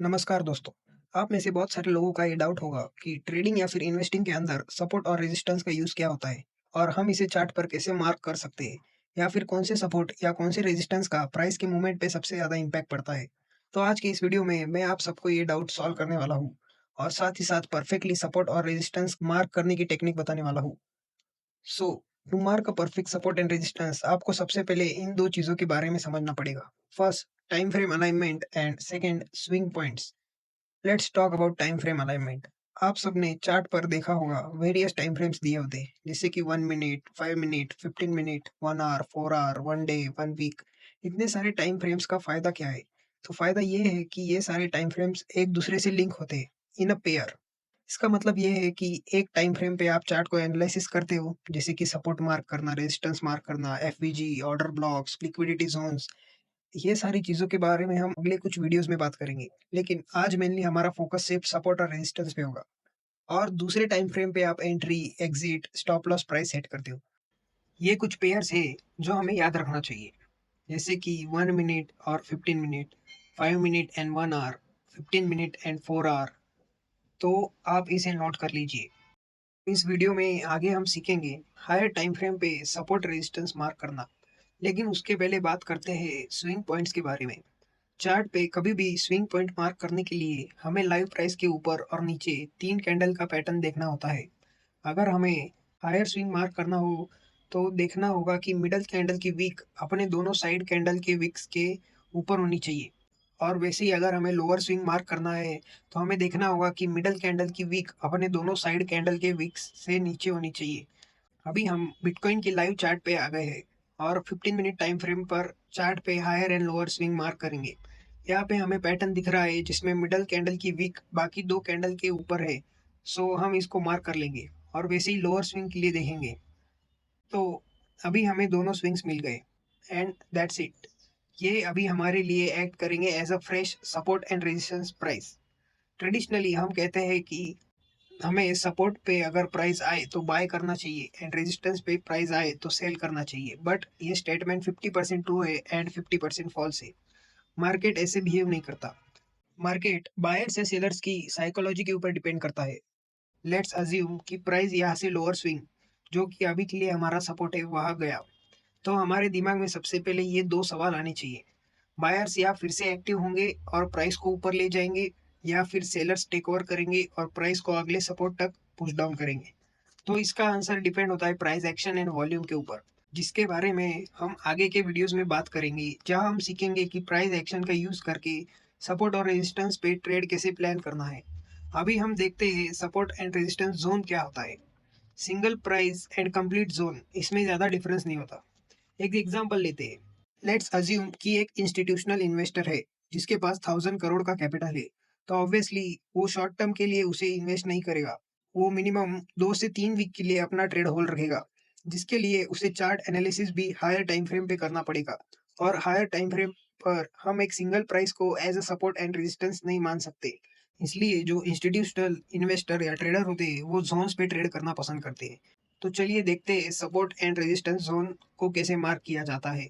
नमस्कार दोस्तों। आप में से बहुत सारे लोगों का ये डाउट होगा कि ट्रेडिंग या फिर इन्वेस्टिंग के अंदर सपोर्ट और रेजिस्टेंस का यूज़ क्या होता है और हम इसे चार्ट पर कैसे मार्क कर सकते हैं या फिर कौन से सपोर्ट या कौन से रेजिस्टेंस का प्राइस के मूवमेंट पे सबसे ज़्यादा इम्पैक्ट पड़ता है। तो आज की इस वीडियो में मैं आप सबको ये डाउट सॉल्व करने वाला हूँ और साथ ही साथ परफेक्टली सपोर्ट और रेजिस्टेंस मार्क करने की टेक्निक बताने वाला हूँ। So to mark a perfect support and resistance आपको सबसे पहले इन 2 चीज़ों के बारे में समझना पड़ेगा। First, time frame alignment and second, swing points. Let's talk about time frame alignment. आप सबने चार्ट पर देखा होगा वेरियस टाइम फ्रेम्स दिए होते हैं जैसे कि 1 minute, 5 minute, 15 minute, 1 hour, 4 hour, 1 day, 1 week. इतने सारे टाइम फ्रेम्स का फ़ायदा क्या है? तो फ़ायदा ये है कि ये सारे टाइम फ्रेम्स एक दूसरे से लिंक होते हैं इन अ पेयर। इसका मतलब ये है कि एक टाइम फ्रेम पे आप चार्ट को एनालिसिस करते हो जैसे कि सपोर्ट मार्क करना, रेजिस्टेंस मार्क करना, FVG, order blocks, liquidity zones. ये सारी चीज़ों के बारे में हम अगले कुछ वीडियोज़ में बात करेंगे। लेकिन आज मेनली हमारा फ़ोकस सिर्फ़ सपोर्ट और रेजिस्टेंस पे होगा। और दूसरे टाइम फ्रेम पे आप entry, exit, stop loss price set करते हो। ये कुछ पेयर्स हैं जो हमें याद रखना चाहिए। जैसे कि 1 मिनट और 15 minute, 5 minute and 1 hour, 15 minute and 4 hour. तो आप इसे नोट कर लीजिए। इस वीडियो में आगे हम सीखेंगे हायर टाइम फ्रेम पे सपोर्ट रेजिस्टेंस मार्क करना। लेकिन उसके पहले बात करते हैं स्विंग पॉइंट्स के बारे में। चार्ट पे कभी भी स्विंग पॉइंट मार्क करने के लिए हमें लाइव प्राइस के ऊपर और नीचे 3 कैंडल का पैटर्न देखना होता है। अगर हमें हायर स्विंग मार्क करना हो तो देखना होगा कि मिडल कैंडल की विक अपने दोनों साइड कैंडल के विक्स के ऊपर होनी चाहिए। और वैसे ही अगर हमें लोअर स्विंग मार्क करना है तो हमें देखना होगा कि मिडल कैंडल की विक अपने दोनों साइड कैंडल के विक्स से नीचे होनी चाहिए। अभी हम बिटकॉइन की लाइव चार्ट पे आ गए हैं और 15 मिनट टाइम फ्रेम पर चार्ट पे higher and lower swing mark करेंगे। यहाँ पे हमें पैटर्न दिख रहा है जिसमें मिडल कैंडल की विक बाकी 2 कैंडल के ऊपर है। सो हम इसको मार्क कर लेंगे और वैसे ही लोअर स्विंग के लिए देखेंगे। तो अभी हमें दोनों स्विंग्स मिल गए एंड दैट्स इट। ये अभी हमारे लिए एक्ट करेंगे as a fresh support and resistance price. Traditionally हम कहते हैं कि हमें सपोर्ट पे अगर प्राइस आए तो बाय करना चाहिए एंड रेजिस्टेंस पे प्राइस आए तो सेल करना चाहिए। बट ये स्टेटमेंट 50% ट्रू है एंड 50% फॉल्स है। मार्केट ऐसे बिहेव नहीं करता। मार्केट बायर्स या सेलर्स की साइकोलॉजी के ऊपर डिपेंड करता है। लेट्स अज्यूम कि प्राइस यहाँ से लोअर स्विंग, जो कि अभी के लिए हमारा सपोर्ट है, वहाँ गया। तो हमारे दिमाग में सबसे पहले ये 2 सवाल आने चाहिए। बायर्स या फिर से एक्टिव होंगे और प्राइस को ऊपर ले जाएंगे या फिर सेलर्स टेक ओवर करेंगे और प्राइस को अगले सपोर्ट तक पुश डाउन करेंगे। तो इसका आंसर डिपेंड होता है प्राइस एक्शन एंड वॉल्यूम के ऊपर, जिसके बारे में हम आगे के वीडियोस में बात करेंगे, जहां हम सीखेंगे कि प्राइस एक्शन का यूज करके सपोर्ट और रेजिस्टेंस पे ट्रेड कैसे प्लान करना है। अभी हम देखते हैं सपोर्ट एंड रेजिस्टेंस जोन क्या होता है। Single price and complete zone, इसमें ज़्यादा डिफरेंस नहीं होता। एक एग्जांपल लेते हैं। लेट्स अज्यूम कि एक इंस्टीट्यूशनल इन्वेस्टर है जिसके पास 1000 करोड़ का कैपिटल है। तो ऑब्वियसली वो शॉर्ट टर्म के लिए उसे इन्वेस्ट नहीं करेगा। वो मिनिमम 2 से 3 वीक के लिए अपना ट्रेड होल्ड रखेगा, जिसके लिए उसे चार्ट एनालिसिस भी हायर टाइम फ्रेम पे करना पड़ेगा। और हायर टाइम फ्रेम पर हम एक सिंगल प्राइस को as a support and resistance नहीं मान सकते। इसलिए जो इंस्टीट्यूशनल इन्वेस्टर या ट्रेडर होते हैं वो जोन्स पे ट्रेड करना पसंद करते हैं। तो चलिए देखते हैं सपोर्ट एंड रेजिस्टेंस जोन को कैसे मार्क किया जाता है।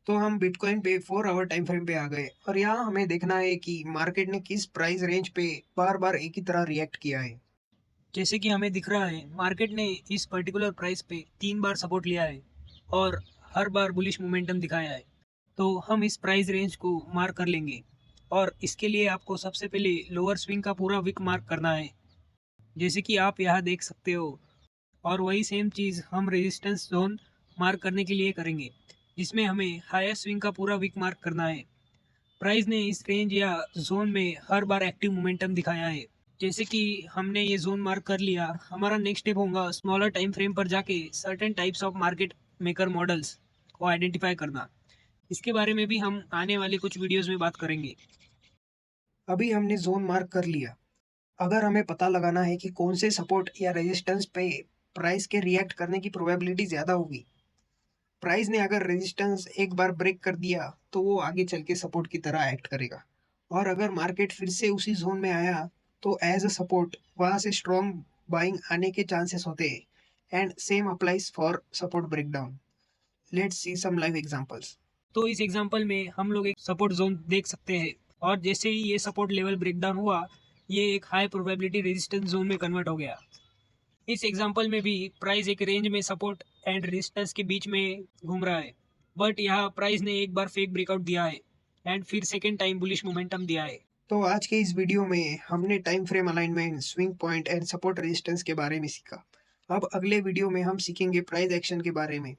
तो हम बिटकॉइन पे 4 आवर टाइम फ्रेम पे आ गए और यहाँ हमें देखना है कि मार्केट ने किस प्राइस रेंज पे बार बार एक ही तरह रिएक्ट किया है। जैसे कि हमें दिख रहा है मार्केट ने इस पर्टिकुलर प्राइस पे 3 बार सपोर्ट लिया है और हर बार बुलिश मोमेंटम दिखाया है। तो हम इस प्राइस रेंज को मार्क कर लेंगे और इसके लिए आपको सबसे पहले लोअर स्विंग का पूरा विक मार्क करना है, जैसे कि आप यहाँ देख सकते हो। और वही सेम चीज़ हम रेजिस्टेंस जोन मार्क करने के लिए करेंगे, जिसमें हमें हायर स्विंग का पूरा विक मार्क करना है। प्राइस ने इस रेंज या जोन में हर बार एक्टिव मोमेंटम दिखाया है। जैसे कि हमने ये जोन मार्क कर लिया, हमारा नेक्स्ट स्टेप होगा स्मॉलर टाइम फ्रेम पर जाके certain types of market maker models को आइडेंटिफाई करना। इसके बारे में भी हम आने वाले कुछ वीडियोस में बात करेंगे। अभी हमने जोन मार्क कर लिया। अगर हमें पता लगाना है कि कौन से सपोर्ट या रेजिस्टेंस पे प्राइस के रिएक्ट करने की प्रोबेबिलिटी ज़्यादा होगी। प्राइस ने अगर रेजिस्टेंस एक बार ब्रेक कर दिया तो वो आगे चल के सपोर्ट की तरह एक्ट करेगा। और अगर मार्केट फिर से उसी जोन में आया तो एज अ सपोर्ट वहां से स्ट्रॉन्ग बाइंग आने के चांसेस होते हैं and same applies for support breakdown. Let's see some live examples. तो इस एग्जांपल में हम लोग एक सपोर्ट जोन देख सकते हैं और जैसे ही ये सपोर्ट लेवल ब्रेकडाउन हुआ, ये एक हाई प्रोबेबिलिटी रेजिस्टेंस जोन में कन्वर्ट हो गया। इस एग्जांपल में भी प्राइस एक रेंज में सपोर्ट एंड रेजिस्टेंस के बीच में घूम रहा है, बट यहाँ प्राइस ने एक बार फेक ब्रेकआउट दिया है एंड फिर सेकेंड टाइम बुलिश मोमेंटम दिया है। तो आज के इस वीडियो में हमने time frame alignment, swing point and support resistance के बारे में सीखा। अब अगले वीडियो में हम सीखेंगे प्राइस एक्शन के बारे में।